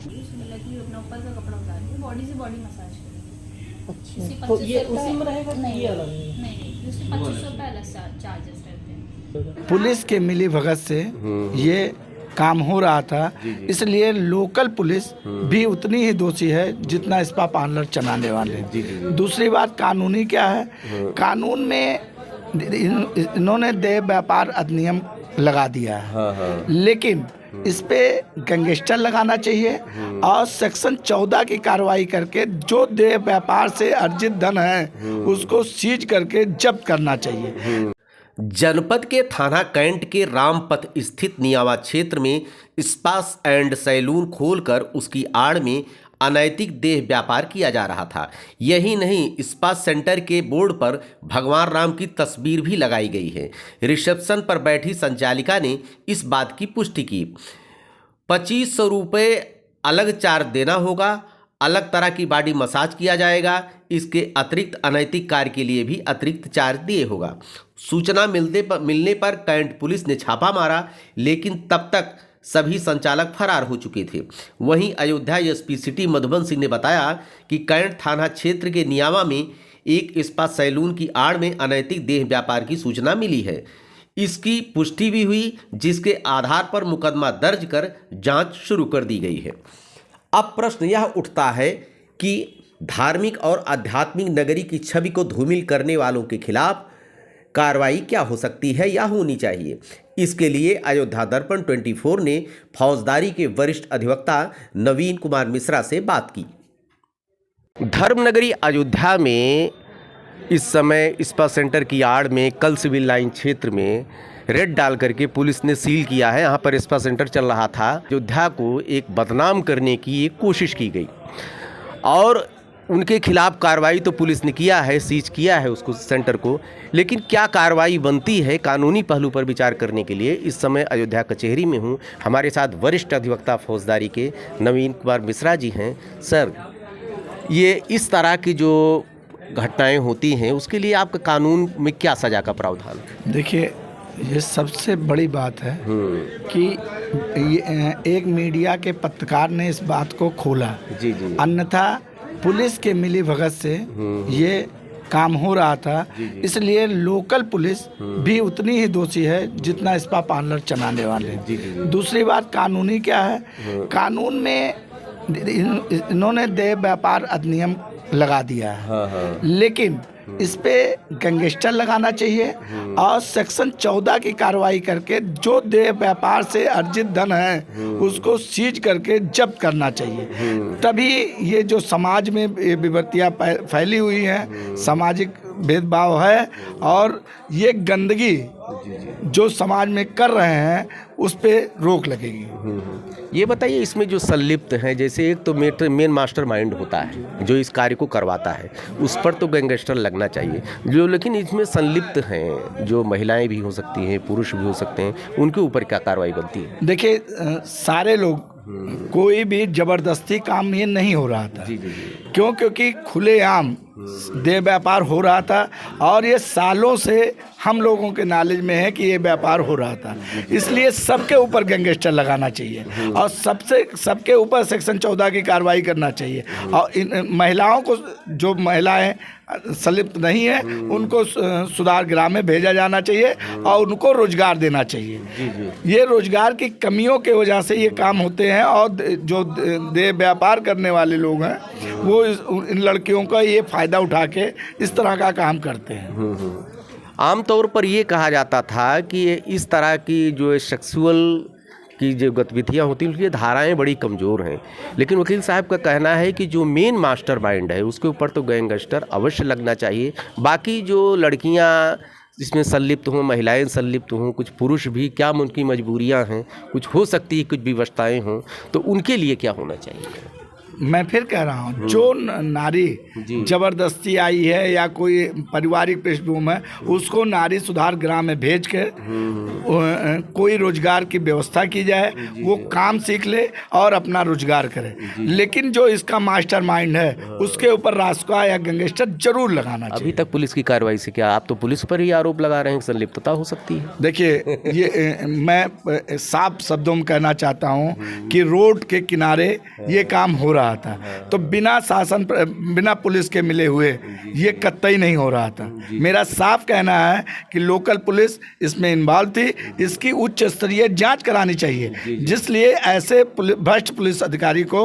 उसने बोला कि अपना ऊपर का कपड़ा उतार के बॉडी से बॉडी मसाज करेंगे। अच्छा, तो ये उसी में रहेगा कि ये अलग है? नहीं, उसके 2500 रुपये अलग चार्जेस रहते हैं। पुलिस के मिली भगत से ये काम हो रहा था, इसलिए लोकल पुलिस भी उतनी ही दोषी है जितना स्पा पार्लर चलाने वाले। दूसरी बात कानूनी क्या है, कानून में इन्होंने देह व्यापार अधिनियम लगा दिया है, लेकिन इस पे गैंगस्टर लगाना चाहिए और सेक्शन 14 की कार्रवाई करके जो देह व्यापार से अर्जित धन है उसको सीज करके जब्त करना चाहिए। जनपद के थाना कैंट के रामपथ स्थित नियावा क्षेत्र में स्पा एंड सैलून खोलकर उसकी आड़ में अनैतिक देह व्यापार किया जा रहा था। यही नहीं, स्पा सेंटर के बोर्ड पर भगवान राम की तस्वीर भी लगाई गई है। रिसेप्शन पर बैठी संचालिका ने इस बात की पुष्टि की। 2500 रुपये अलग चार्ज देना होगा, अलग तरह की बॉडी मसाज किया जाएगा। इसके अतिरिक्त अनैतिक कार्य के लिए भी अतिरिक्त चार्ज दिए होगा। सूचना मिलने पर कैंट पुलिस ने छापा मारा, लेकिन तब तक सभी संचालक फरार हो चुके थे। वहीं अयोध्या एसपी सिटी मधुबन सिंह ने बताया कि कैंट थाना क्षेत्र के नियावा में एक स्पा सैलून की आड़ में अनैतिक देह व्यापार की सूचना मिली है। इसकी पुष्टि भी हुई, जिसके आधार पर मुकदमा दर्ज कर जांच शुरू कर दी गई है। अब प्रश्न यह उठता है कि धार्मिक और आध्यात्मिक नगरी की छवि को धूमिल करने वालों के खिलाफ कार्रवाई क्या हो सकती है या होनी चाहिए। इसके लिए अयोध्या दर्पण 24 ने फौजदारी के वरिष्ठ अधिवक्ता नवीन कुमार मिश्रा से बात की। धर्मनगरी अयोध्या में इस समय स्पा सेंटर की आड़ में कल सिविल लाइन क्षेत्र में रेड डाल करके पुलिस ने सील किया है। यहाँ पर स्पा सेंटर चल रहा था। अयोध्या को एक बदनाम करने की एक कोशिश की गई और उनके खिलाफ कार्रवाई तो पुलिस ने किया है, सीज किया है उसको सेंटर को, लेकिन क्या कार्रवाई बनती है कानूनी पहलू पर विचार करने के लिए इस समय अयोध्या कचहरी में हूँ। हमारे साथ वरिष्ठ अधिवक्ता फौजदारी के नवीन कुमार मिश्रा जी हैं। सर, ये इस तरह की जो घटनाएं होती हैं उसके लिए आपका कानून में क्या सज़ा का प्रावधान है? देखिए, ये सबसे बड़ी बात है कि ये एक मीडिया के पत्रकार ने इस बात को खोला। जी जी। अन्यथा पुलिस के मिली भगत से ये काम हो रहा था, इसलिए लोकल पुलिस भी उतनी ही दोषी है जितना स्पा पार्लर चलाने वाले। दूसरी बात कानूनी क्या है, कानून में इन्होंने देह व्यापार अधिनियम लगा दिया है, लेकिन इस पे गैंगस्टर लगाना चाहिए और सेक्शन 14 की कार्रवाई करके जो देह व्यापार से अर्जित धन है उसको सीज करके जब्त करना चाहिए। तभी ये जो समाज में विवृत्तियाँ फैली हुई हैं, सामाजिक भेदभाव है और ये गंदगी जो समाज में कर रहे हैं उस पे रोक लगेगी। ये बताइए, इसमें जो संलिप्त हैं, जैसे एक तो मेन मास्टर माइंड होता है जो इस कार्य को करवाता है, उस पर तो गैंगस्टर लगना चाहिए, जो लेकिन इसमें संलिप्त हैं जो महिलाएं भी हो सकती हैं, पुरुष भी हो सकते हैं, उनके ऊपर क्या कार्रवाई बनती है? देखिए, सारे लोग, कोई भी जबरदस्ती काम ये नहीं हो रहा था। क्योंकि खुलेआम देह व्यापार हो रहा था और ये सालों से हम लोगों के नॉलेज में है कि ये व्यापार हो रहा था, इसलिए सबके ऊपर गैंगस्टर लगाना चाहिए और सबके ऊपर सेक्शन 14 की कार्रवाई करना चाहिए और इन महिलाओं को, जो महिलाएं संलिप्त नहीं है, उनको सुधार गृह में भेजा जाना चाहिए और उनको रोजगार देना चाहिए। ये रोजगार की कमियों के वजह से ये काम होते हैं और जो देह व्यापार करने वाले लोग हैं वो इन लड़कियों का ये फ़ायदा उठा के इस तरह का काम करते हैं। आमतौर पर ये कहा जाता था कि इस तरह की जो सेक्सुअल की जो गतिविधियाँ होती हैं उनकी धाराएं बड़ी कमज़ोर हैं, लेकिन वकील साहब का कहना है कि जो मेन मास्टर माइंड है उसके ऊपर तो गैंगस्टर अवश्य लगना चाहिए। बाकी जो लड़कियाँ इसमें संलिप्त हों, महिलाएं संलिप्त हों, कुछ पुरुष भी, क्या उनकी मजबूरियां हैं, कुछ हो सकती है, कुछ विवशताएं हों, तो उनके लिए क्या होना चाहिए? मैं फिर कह रहा हूँ, जो नारी जबरदस्ती आई है या कोई पारिवारिक पृष्ठभूमि है, उसको नारी सुधार ग्राम में भेज के कोई रोजगार की व्यवस्था की जाए, वो काम सीख ले और अपना रोजगार करे। लेकिन जो इसका मास्टरमाइंड है उसके ऊपर रासुका या गैंगस्टर जरूर लगाना चाहिए। अभी तक पुलिस की कार्रवाई से क्या, आप तो पुलिस पर ही आरोप लगा रहे हैं, संलिप्तता हो सकती है? देखिए, ये मैं साफ शब्दों में कहना चाहता हूँ कि रोड के किनारे ये काम हो रहा था, तो बिना शासन, बिना पुलिस के मिले हुए ये कतई नहीं हो रहा था। मेरा साफ कहना है कि लोकल पुलिस इसमें इन्वॉल्व थी, इसकी उच्च स्तरीय जांच करानी चाहिए, जिसलिए ऐसे भ्रष्ट पुलिस अधिकारी को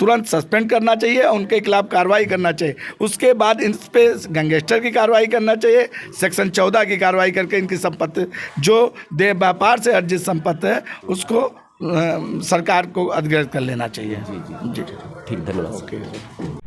तुरंत सस्पेंड करना चाहिए, उनके खिलाफ कार्रवाई करना चाहिए। उसके बाद इन पे गैंगस्टर की कार्रवाई करना चाहिए, सेक्शन 14 की कार्रवाई करके इनकी संपत्ति, जो देह व्यापार से अर्जित संपत्ति है, उसको सरकार को अधिग्रहित कर लेना चाहिए। जी ठीक, धन्यवाद।